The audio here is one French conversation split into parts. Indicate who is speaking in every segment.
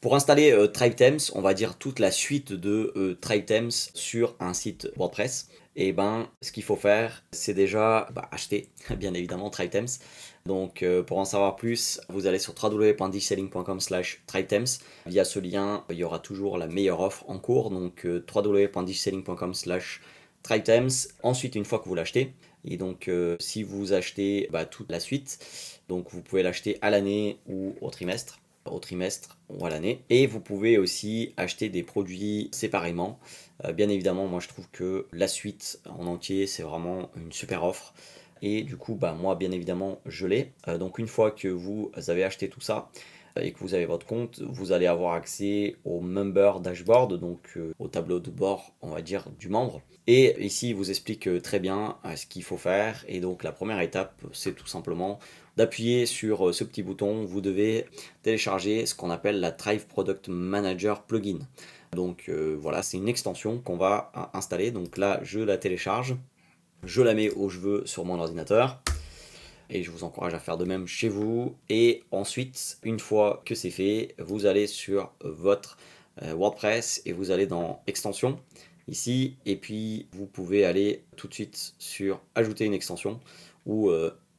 Speaker 1: Pour installer TribeThemes, on va dire toute la suite de TribeThemes sur un site WordPress, et ben ce qu'il faut faire, c'est déjà acheter bien évidemment TribeThemes. Donc pour en savoir plus, vous allez sur www.digiselling.com/TribeThemes. Via ce lien, il y aura toujours la meilleure offre en cours, donc www.digiselling.com/TribeThemes. Ensuite, une fois que vous l'achetez, et donc si vous achetez toute la suite, donc vous pouvez l'acheter à l'année ou au trimestre ou à l'année. Et vous pouvez aussi acheter des produits séparément. Bien évidemment, moi je trouve que la suite en entier, c'est vraiment une super offre. Et du coup, moi bien évidemment, je l'ai. Donc une fois que vous avez acheté tout ça et que vous avez votre compte, vous allez avoir accès au member dashboard, donc au tableau de bord, on va dire, du membre. Et ici, il vous explique très bien ce qu'il faut faire. Et donc la première étape, c'est tout simplement d'appuyer sur ce petit bouton. Vous devez télécharger ce qu'on appelle la Thrive Product Manager plugin. Donc voilà, c'est une extension qu'on va installer. Donc là, je la télécharge, je la mets où je veux sur mon ordinateur. Et je vous encourage à faire de même chez vous. Et ensuite, une fois que c'est fait, vous allez sur votre WordPress et vous allez dans extension ici. Et puis, vous pouvez aller tout de suite sur ajouter une extension ou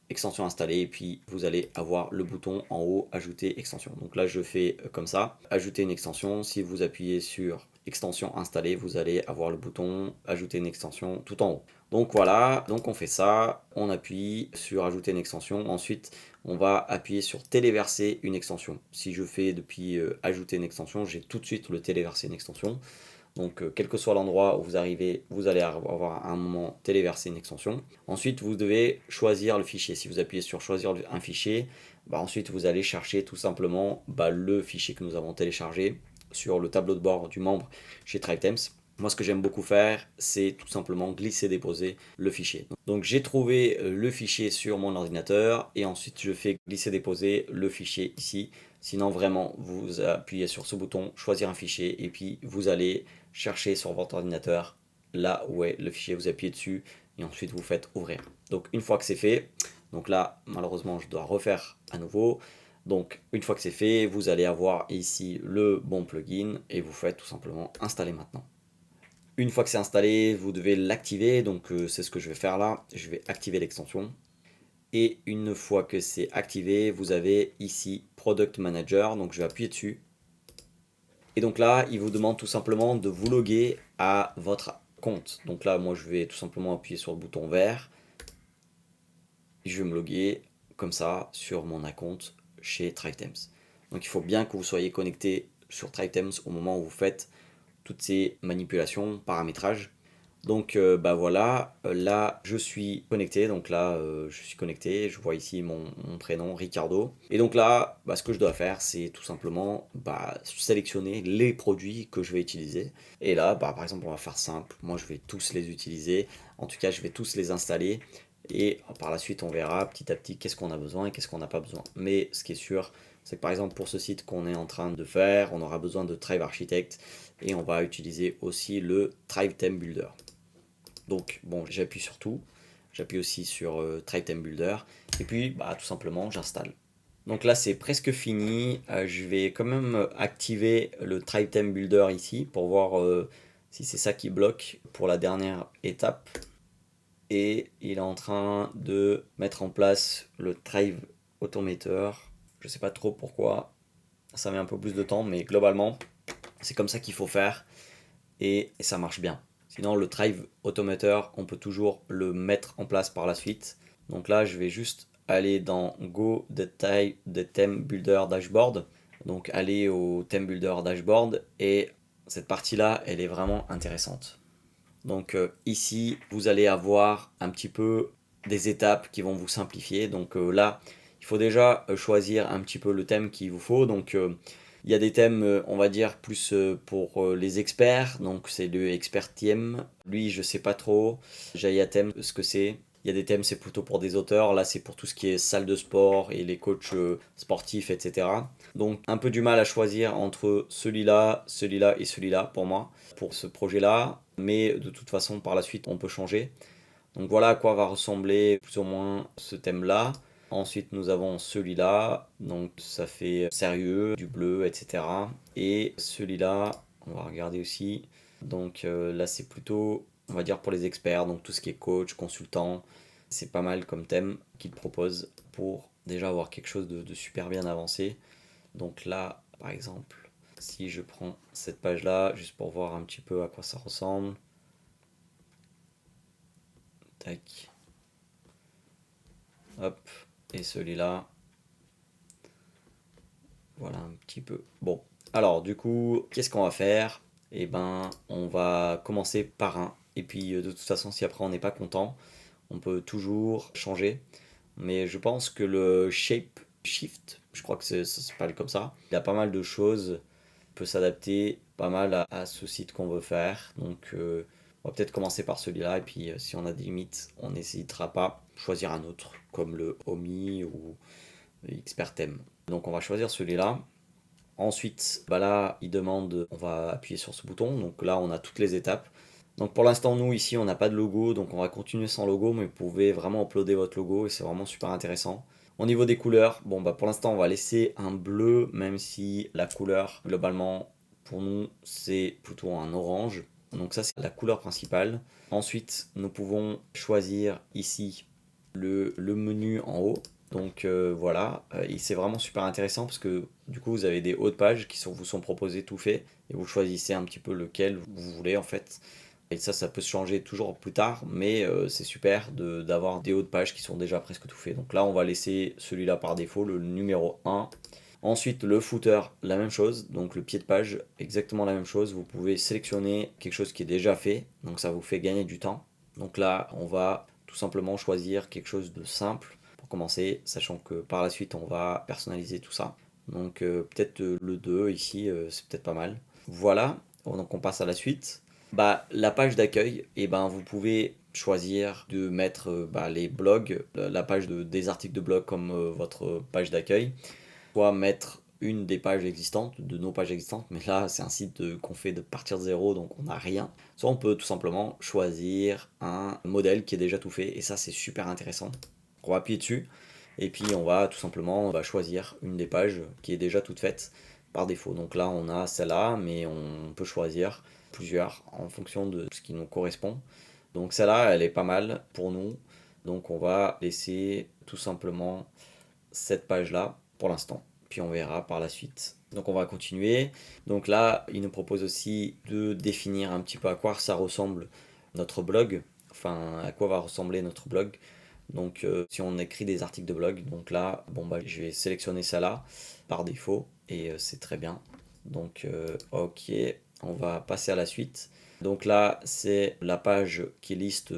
Speaker 1: extension installée. Et puis, vous allez avoir le bouton en haut ajouter extension. Donc là, je fais comme ça, ajouter une extension. Si vous appuyez sur extension installée, vous allez avoir le bouton ajouter une extension tout en haut. Donc voilà, donc on fait ça, on appuie sur ajouter une extension, ensuite on va appuyer sur téléverser une extension. Si je fais depuis ajouter une extension, j'ai tout de suite le téléverser une extension. Donc quel que soit l'endroit où vous arrivez, vous allez avoir à un moment téléverser une extension. Ensuite vous devez choisir le fichier. Si vous appuyez sur choisir un fichier, ensuite vous allez chercher tout simplement le fichier que nous avons téléchargé sur le tableau de bord du membre chez TribeThemes. Moi, ce que j'aime beaucoup faire, c'est tout simplement glisser-déposer le fichier. Donc, j'ai trouvé le fichier sur mon ordinateur et ensuite, je fais glisser-déposer le fichier ici. Sinon, vraiment, vous appuyez sur ce bouton, choisir un fichier et puis vous allez chercher sur votre ordinateur là où est le fichier, vous appuyez dessus et ensuite vous faites ouvrir. Donc, une fois que c'est fait, donc là, malheureusement, je dois refaire à nouveau. Donc, une fois que c'est fait, vous allez avoir ici le bon plugin et vous faites tout simplement installer maintenant. Une fois que c'est installé, vous devez l'activer, donc c'est ce que je vais faire là. Je vais activer l'extension. Et une fois que c'est activé, vous avez ici Product Manager, donc je vais appuyer dessus. Et donc là, il vous demande tout simplement de vous loguer à votre compte. Donc là, moi, je vais tout simplement appuyer sur le bouton vert. Je vais me loguer comme ça sur mon compte chez TribeThemes. Donc il faut bien que vous soyez connecté sur TribeThemes au moment où vous faites toutes ces manipulations, paramétrages. Donc voilà, là je suis connecté, donc là je suis connecté, je vois ici mon prénom Ricardo. Et donc là, ce que je dois faire, c'est tout simplement sélectionner les produits que je vais utiliser. Et là, par exemple, on va faire simple, moi je vais tous les utiliser, en tout cas je vais tous les installer. Et par la suite, on verra petit à petit qu'est-ce qu'on a besoin et qu'est-ce qu'on n'a pas besoin. Mais ce qui est sûr, c'est que par exemple pour ce site qu'on est en train de faire, on aura besoin de Thrive Architect et on va utiliser aussi le Thrive Theme Builder. Donc bon, j'appuie sur tout, j'appuie aussi sur Thrive Theme Builder et puis tout simplement j'installe. Donc là c'est presque fini, je vais quand même activer le Thrive Theme Builder ici pour voir si c'est ça qui bloque pour la dernière étape. Et il est en train de mettre en place le Thrive Automator. Je sais pas trop pourquoi, ça met un peu plus de temps, mais globalement, c'est comme ça qu'il faut faire et ça marche bien. Sinon, le Thrive Automator, on peut toujours le mettre en place par la suite. Donc là, je vais juste aller dans Go the Theme Builder Dashboard. Donc aller au Theme Builder Dashboard et cette partie-là, elle est vraiment intéressante. Donc ici, vous allez avoir un petit peu des étapes qui vont vous simplifier. Donc là, il faut déjà choisir un petit peu le thème qu'il vous faut. Donc il y a des thèmes, on va dire, plus pour les experts. Donc c'est le expert theme. Lui, je sais pas trop. Jaya thème, ce que c'est. Il y a des thèmes, c'est plutôt pour des auteurs. Là, c'est pour tout ce qui est salle de sport et les coachs sportifs, etc. Donc un peu du mal à choisir entre celui-là, celui-là et celui-là pour moi, pour ce projet-là. Mais de toute façon, par la suite, on peut changer. Donc voilà à quoi va ressembler plus ou moins ce thème-là. Ensuite, nous avons celui-là, donc ça fait sérieux, du bleu, etc. Et celui-là, on va regarder aussi. Donc là, c'est plutôt, on va dire, pour les experts, donc tout ce qui est coach, consultant. C'est pas mal comme thème qu'ils proposent pour déjà avoir quelque chose de super bien avancé. Donc là, par exemple, si je prends cette page-là, juste pour voir un petit peu à quoi ça ressemble. Tac. Hop. Et celui-là. Voilà un petit peu. Bon. Alors, du coup, qu'est-ce qu'on va faire? Eh ben, on va commencer par un. Et puis, de toute façon, si après on n'est pas content, on peut toujours changer. Mais je pense que le shape shift, je crois que ça s'appelle comme ça, il y a pas mal de choses, peut s'adapter pas mal à ce site qu'on veut faire. Donc on va peut-être commencer par celui-là et puis si on a des limites, on n'hésitera pas à choisir un autre comme le Omi ou Expert Theme. Donc on va choisir celui-là. Ensuite, bah là, il demande, on va appuyer sur ce bouton. Donc là, on a toutes les étapes. Donc pour l'instant, nous ici, on n'a pas de logo, donc on va continuer sans logo, mais vous pouvez vraiment uploader votre logo et c'est vraiment super intéressant. Au niveau des couleurs, bon bah pour l'instant, on va laisser un bleu, même si la couleur, globalement, pour nous, c'est plutôt un orange. Donc ça, c'est la couleur principale. Ensuite, nous pouvons choisir ici le menu en haut. Donc voilà, et c'est vraiment super intéressant parce que du coup vous avez des hauts de page qui vous sont proposés tout fait et vous choisissez un petit peu lequel vous voulez en fait. Et ça peut se changer toujours plus tard, mais c'est super d'avoir des hauts de page qui sont déjà presque tout faits. Donc là on va laisser celui-là par défaut, le numéro 1. Ensuite le footer, la même chose, donc le pied de page, exactement la même chose. Vous pouvez sélectionner quelque chose qui est déjà fait, donc ça vous fait gagner du temps. Donc là on va tout simplement choisir quelque chose de simple pour commencer, sachant que par la suite on va personnaliser tout ça. Donc peut-être le 2 ici, c'est peut-être pas mal. Voilà, donc on passe à la suite. Bah, la page d'accueil, et ben, vous pouvez choisir de mettre les blogs, la page des articles de blog comme votre page d'accueil, soit mettre une des pages existantes, de nos pages existantes, mais là c'est un site qu'on fait de partir de zéro, donc on n'a rien. Soit on peut tout simplement choisir un modèle qui est déjà tout fait, et ça c'est super intéressant. On va appuyer dessus, et puis on va tout simplement choisir une des pages qui est déjà toute faite par défaut. Donc là on a celle-là, mais on peut choisir plusieurs en fonction de ce qui nous correspond. Donc celle-là elle est pas mal pour nous, donc on va laisser tout simplement cette page-là pour l'instant. Puis on verra par la suite. Donc on va continuer. Donc là, il nous propose aussi de définir un petit peu à quoi ça ressemble notre blog. Enfin, à quoi va ressembler notre blog. Donc si on écrit des articles de blog, donc là, bon bah je vais sélectionner ça là par défaut et c'est très bien. Donc ok, on va passer à la suite. Donc là, c'est la page qui liste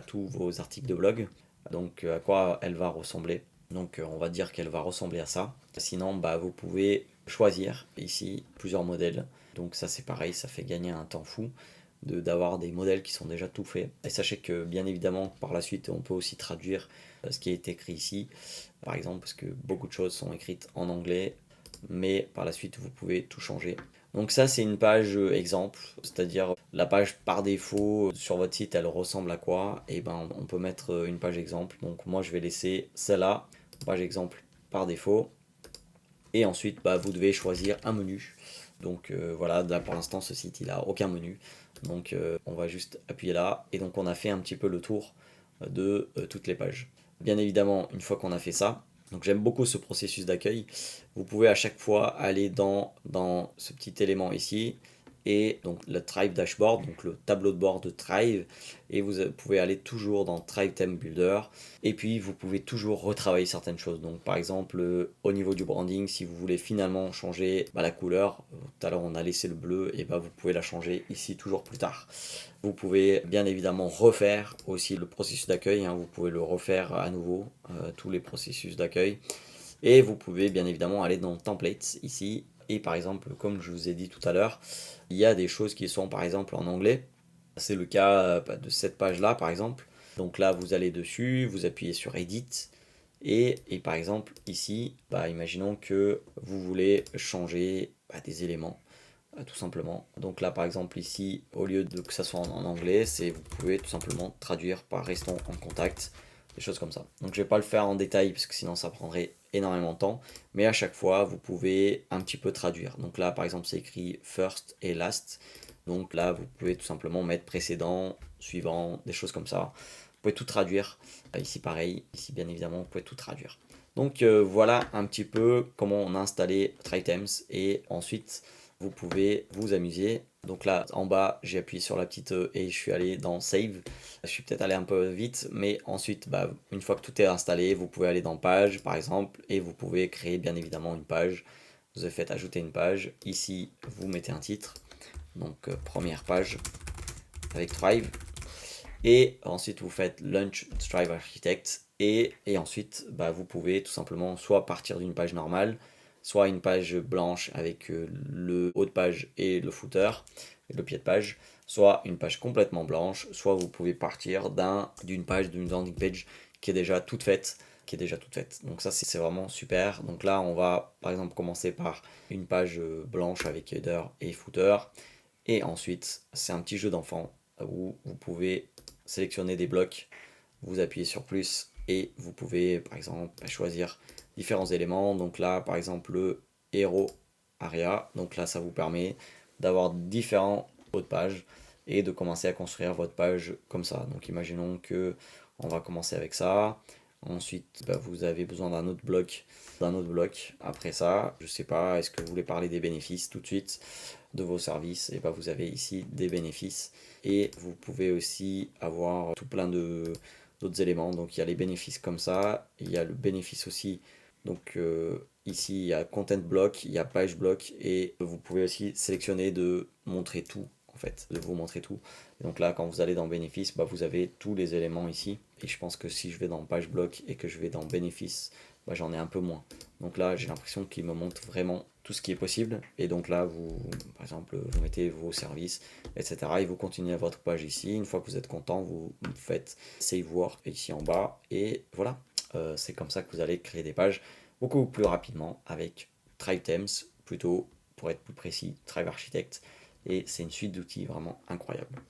Speaker 1: tous vos articles de blog. Donc à quoi elle va ressembler. Donc on va dire qu'elle va ressembler à ça. Sinon, bah, vous pouvez choisir ici plusieurs modèles. Donc ça c'est pareil, ça fait gagner un temps fou d'avoir des modèles qui sont déjà tout faits. Et sachez que bien évidemment par la suite on peut aussi traduire ce qui est écrit ici. Par exemple parce que beaucoup de choses sont écrites en anglais, mais par la suite vous pouvez tout changer. Donc ça c'est une page exemple, c'est-à-dire la page par défaut sur votre site elle ressemble à quoi? Et ben on peut mettre une page exemple. Donc moi je vais laisser celle-là, page exemple par défaut. Et ensuite bah, vous devez choisir un menu. Donc voilà, là pour l'instant ce site il a aucun menu. Donc on va juste appuyer là et donc on a fait un petit peu le tour de toutes les pages. Bien évidemment, une fois qu'on a fait ça, donc j'aime beaucoup ce processus d'accueil. Vous pouvez à chaque fois aller dans ce petit élément ici et donc le Thrive Dashboard, donc le tableau de bord de Thrive, et vous pouvez aller toujours dans Thrive Theme Builder, et puis vous pouvez toujours retravailler certaines choses. Donc par exemple au niveau du branding, si vous voulez finalement changer la couleur, tout à l'heure on a laissé le bleu, et vous pouvez la changer ici toujours plus tard. Vous pouvez bien évidemment refaire aussi le processus d'accueil, vous pouvez le refaire à nouveau, tous les processus d'accueil. Et vous pouvez bien évidemment aller dans Templates ici. Et par exemple, comme je vous ai dit tout à l'heure, il y a des choses qui sont par exemple en anglais. C'est le cas de cette page-là par exemple. Donc là, vous allez dessus, vous appuyez sur Edit. Et par exemple, ici, imaginons que vous voulez changer des éléments tout simplement. Donc là par exemple ici, au lieu de que ça soit en anglais, vous pouvez tout simplement traduire par restons en contact. des choses comme ça. Donc je vais pas le faire en détail parce que sinon ça prendrait énormément de temps, mais à chaque fois vous pouvez un petit peu traduire. Donc là par exemple c'est écrit first et last, donc là vous pouvez tout simplement mettre précédent, suivant, des choses comme ça. Vous pouvez tout traduire. Ici pareil, ici bien évidemment vous pouvez tout traduire. Donc voilà un petit peu comment on a installé TryTems et ensuite vous pouvez vous amuser. Donc là en bas j'ai appuyé sur la petite E et je suis allé dans Save. Je suis peut-être allé un peu vite, mais ensuite une fois que tout est installé, vous pouvez aller dans Page par exemple et vous pouvez créer bien évidemment une page. Vous faites ajouter une page. Ici vous mettez un titre. Donc première page avec Thrive. Et ensuite vous faites Launch Thrive Architect et ensuite vous pouvez tout simplement soit partir d'une page normale, soit une page blanche avec le haut de page et le footer, et le pied de page, soit une page complètement blanche, soit vous pouvez partir d'une page, d'une landing page qui est déjà toute faite. Donc ça c'est vraiment super. Donc là on va par exemple commencer par une page blanche avec header et footer. Et ensuite c'est un petit jeu d'enfant où vous pouvez sélectionner des blocs, vous appuyez sur plus et vous pouvez par exemple choisir différents éléments. Donc là par exemple le héros aria, donc là ça vous permet d'avoir différents hauts de page et de commencer à construire votre page comme ça. Donc imaginons que on va commencer avec ça. Ensuite, vous avez besoin d'un autre bloc. Après ça, je sais pas, est-ce que vous voulez parler des bénéfices tout de suite de vos services? Et vous avez ici des bénéfices et vous pouvez aussi avoir tout plein d'autres éléments. Donc il y a les bénéfices comme ça, il y a le bénéfice aussi. Donc ici il y a content block, il y a page block et vous pouvez aussi sélectionner de montrer tout en fait, de vous montrer tout. Et donc là quand vous allez dans bénéfices, vous avez tous les éléments ici. Et je pense que si je vais dans page block et que je vais dans bénéfices, j'en ai un peu moins. Donc là j'ai l'impression qu'il me montre vraiment tout ce qui est possible. Et donc là vous, par exemple, vous mettez vos services, etc. Et vous continuez votre page ici. Une fois que vous êtes content, vous faites Save Work ici en bas. Et voilà, c'est comme ça que vous allez créer des pages beaucoup plus rapidement avec ThriveTems, plutôt pour être plus précis, Thrive Architect. Et c'est une suite d'outils vraiment incroyable.